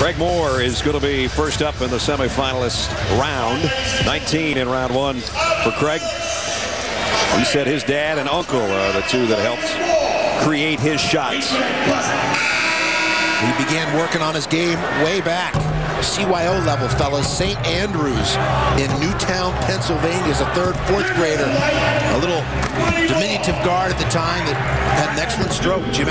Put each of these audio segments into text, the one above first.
Craig Moore is going to be first up in the semifinalist round. 19 in round one for Craig. He said his dad and uncle are the two that helped create his shots. He began working on his game way back. CYO level, fellas. St. Andrews in Newtown, Pennsylvania, is a third, fourth grader. A little diminutive guard at the time that had an excellent stroke, Jimmy.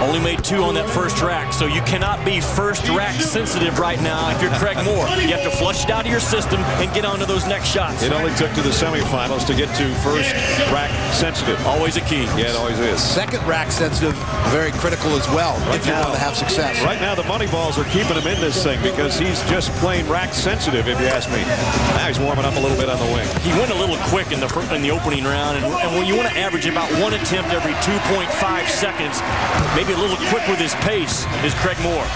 Only made 2 on that first rack, so you cannot be first rack sensitive right now if you're Craig Moore. You have to flush it out of your system and get onto those next shots. It only took to the semifinals to get to first rack sensitive. Always a key. Yeah, it always is. Second rack sensitive, very critical as well, if you want to have success. Right now, the money balls are keeping him in this thing because he's just plain rack sensitive, if you ask me. Now he's warming up a little bit on the wing. He went a little quick in the opening round, and when you want to average about 1 attempt every 2.5 seconds, maybe a little quick with his pace, is Craig Moore.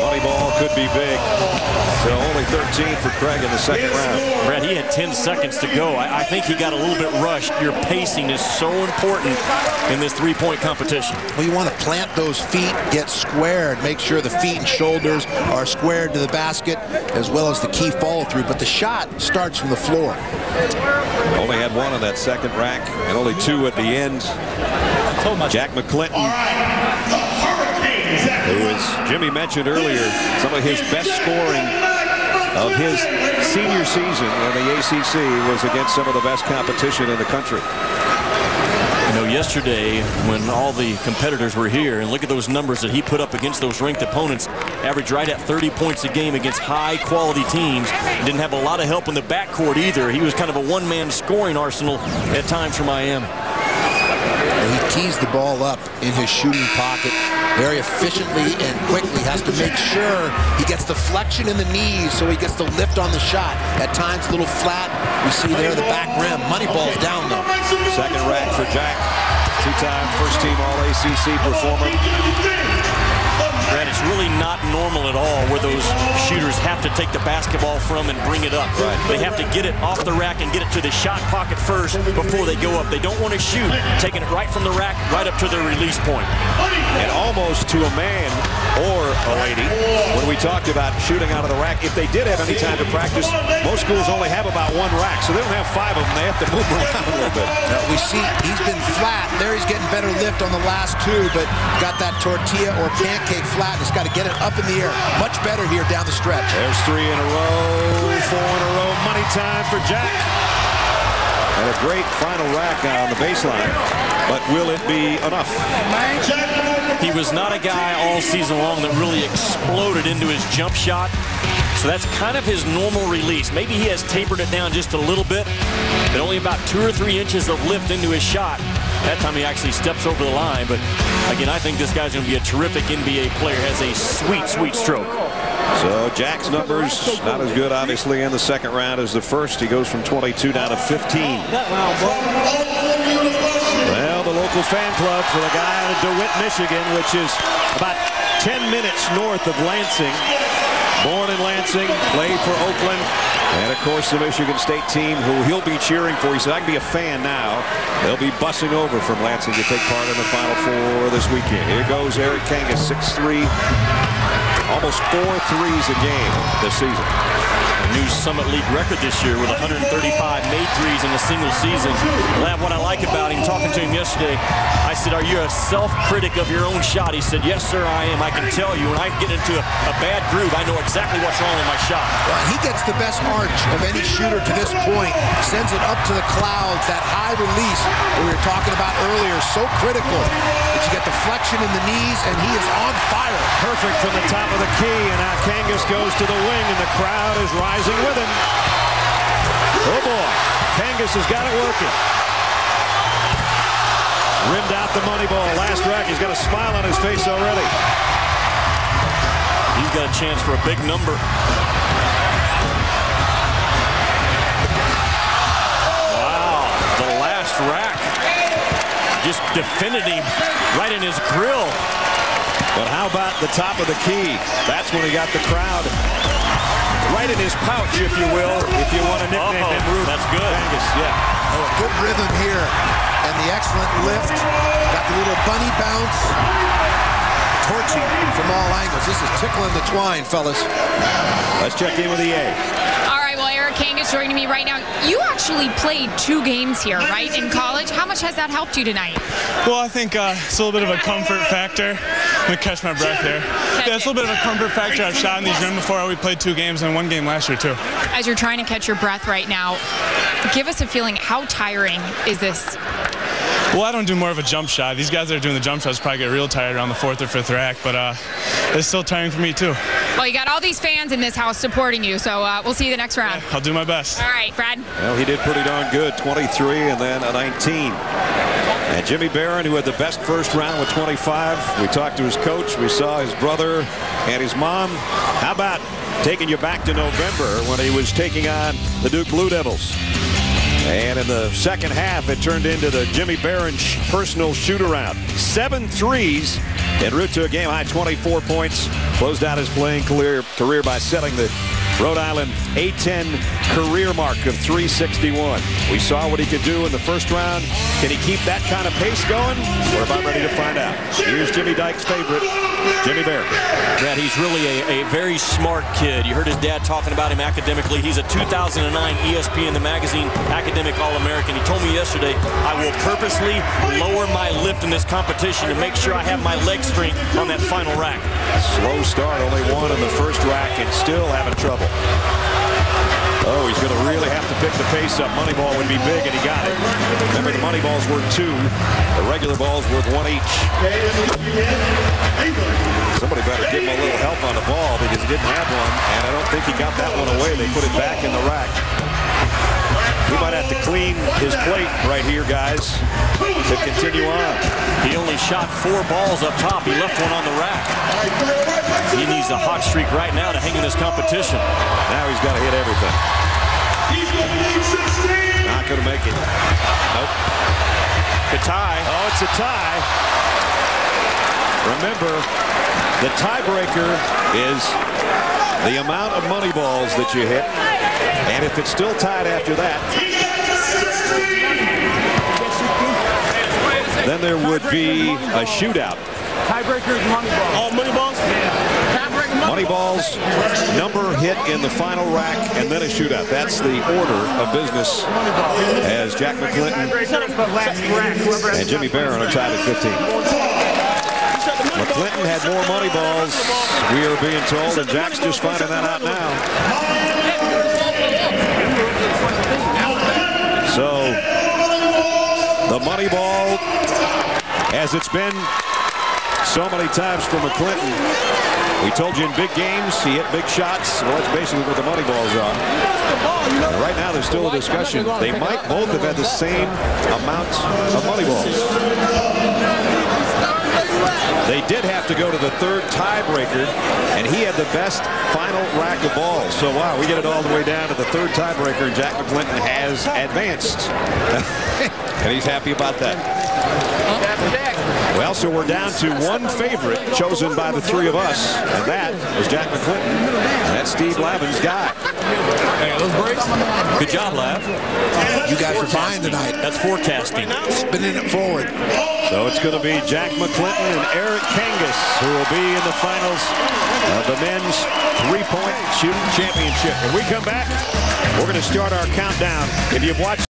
Money ball could be big. So only 13 for Craig in the second round. Brad, he had 10 seconds to go. I think he got a little bit rushed. Your pacing is so important in this three-point competition. Well, you want to plant those feet, get squared, make sure the feet and shoulders are squared to the basket, as well as the key follow-through. But the shot starts from the floor. Only had 1 on that second rack, and only 2 at the end. Jack McClinton, who, as Jimmy mentioned earlier, some of his best scoring of his senior season in the ACC was against some of the best competition in the country. You know, yesterday when all the competitors were here, and look at those numbers that he put up against those ranked opponents, averaged right at 30 points a game against high-quality teams. Didn't have a lot of help in the backcourt either. He was kind of a one-man scoring arsenal at times for Miami. He tees the ball up in his shooting pocket very efficiently and quickly. Has to make sure he gets the flexion in the knees so he gets the lift on the shot. At times a little flat. We see there the back rim. Money ball's down though. Second rack for Jack. 2-time first-team All-ACC performer. Brad, it's really not normal at all where those shooters have to take the basketball from and bring it up. Right. They have to get it off the rack and get it to the shot pocket first before they go up. They don't want to shoot, taking it right from the rack right up to their release point. And almost to a man or a lady, when we talked about shooting out of the rack, if they did have any time to practice, most schools only have about 1 rack, so they don't have 5 of them. They have to move around a little bit. We see he's been flat. There he's getting better lift on the last 2, but got that tortilla or pancake flat. He's got to get it up in the air. Much better here down the stretch. There's 3 in a row, 4 in a row. Money time for Jack. And a great final rack on the baseline, but will it be enough? He was not a guy all season long that really exploded into his jump shot. So that's kind of his normal release. Maybe he has tapered it down just a little bit, but only about 2 or 3 inches of lift into his shot. That time he actually steps over the line. But again, I think this guy's going to be a terrific NBA player. Has a sweet, sweet stroke. So Jack's numbers not as good, obviously, in the second round as the first. He goes from 22 down to 15. Well, the local fan club for the guy out of DeWitt, Michigan, which is about 10 minutes north of Lansing. Born in Lansing, played for Oakland, and of course the Michigan State team who he'll be cheering for. He said, I can be a fan now. They'll be bussing over from Lansing to take part in the Final Four this weekend. Here goes Eric Kangas, 6'3", almost 4 threes a game this season. A new Summit League record this year with 135 made threes in a single season. Lab, what I like about him, talking to him yesterday, I said, are you a self-critic of your own shot? He said, yes, sir, I am. I can tell you, when I get into a bad groove, I know exactly what's wrong with my shot. Well, he gets the best arch of any shooter to this point, sends it up to the clouds, that high release that we were talking about earlier, so critical. That you get the flexion in the knees, and he is on fire. Perfect from the top of the key, and now Kangas goes to the wing, and the crowd is rising with him. Oh boy, Kangas has got it working. Rimmed out the money ball. Last rack, he's got a smile on his face already. He's got a chance for a big number. Wow, the last rack just defended him right in his grill. But how about the top of the key? That's when he got the crowd right in his pouch, if you will, if you want to nickname him Roof. That's good. Kangas, yeah. Oh, a good rhythm here, and the excellent lift. Got got the little bunny bounce. Torching from all angles. This is tickling the twine, fellas. Let's check in with the A. All right, well, Eric Kangas joining me right now. You actually played 2 games here, right, in college. How much has that helped you tonight? Well, I think it's a little bit of a comfort factor. I'm going to catch my breath here. Yeah, it's a little bit of a comfort factor. I've shot in these gyms before. We played 2 games and 1 game last year, too. As you're trying to catch your breath right now, give us a feeling. How tiring is this? Well, I don't do more of a jump shot. These guys that are doing the jump shots probably get real tired around the 4th or 5th rack, but it's still tiring for me, too. Well, you got all these fans in this house supporting you, so we'll see you the next round. Yeah, I'll do my best. All right, Brad. Well, he did pretty darn good. 23 and then a 19. And Jimmy Barron, who had the best first round with 25. We talked to his coach. We saw his brother and his mom. How about taking you back to November when he was taking on the Duke Blue Devils? And in the second half, it turned into the Jimmy Barron personal shoot-around. 7 threes en route to a game-high 24 points. Closed out his playing career by setting the Rhode Island A10 career mark of 361. We saw what he could do in the first round. Can he keep that kind of pace going? We're about ready to find out. Here's Jimmy Dyke's favorite, Jimmy Barron. Brad, he's really a very smart kid. You heard his dad talking about him academically. He's a 2009 ESPN The Magazine Academic All-American. He told me yesterday, I will purposely lower my lift in this competition to make sure I have my leg strength on that final rack. Slow start, only 1 in the first rack and still having trouble. Oh, he's going to really have to pick the pace up. Money ball would be big, and he got it. Remember, the money ball's worth 2. The regular ball's worth 1 each. Somebody better give him a little help on the ball because he didn't have one, and I don't think he got that one away. They put it back in the rack. He might have to clean his plate right here, guys, to continue on. He only shot 4 balls up top. He left 1 on the rack. He needs a hot streak right now to hang in this competition. Now he's got to hit everything. Not going to make it. Nope. The tie. Oh, it's a tie. Remember, the tiebreaker is the amount of money balls that you hit. And if it's still tied after that, then there would be a shootout. Tiebreaker is money balls. All money balls? Money balls, number hit in the final rack, and then a shootout. That's the order of business as Jack McClinton and Jimmy Barron are tied at 15. McClinton had more money balls, we are being told, and Jack's just finding that out now. So, the money ball, as it's been so many times for McClinton. We told you in big games, he hit big shots. Well, that's basically what the money balls are. And right now, there's still a discussion. They might both have had the same amount of money balls. They did have to go to the 3rd tiebreaker, and he had the best final rack of balls. So, wow, we get it all the way down to the 3rd tiebreaker, and Jack McClinton has advanced. And he's happy about that. Well, so we're down to 1 favorite chosen by the 3 of us, and that is Jack McClinton. And that's Steve Lavin's guy. Hey, those breaks. Good job, Lav. You guys are fine tonight. That's forecasting. Spinning it forward. So it's going to be Jack McClinton and Eric Kangas who will be in the finals of the men's 3-point shooting championship. When we come back, we're going to start our countdown. If you've watched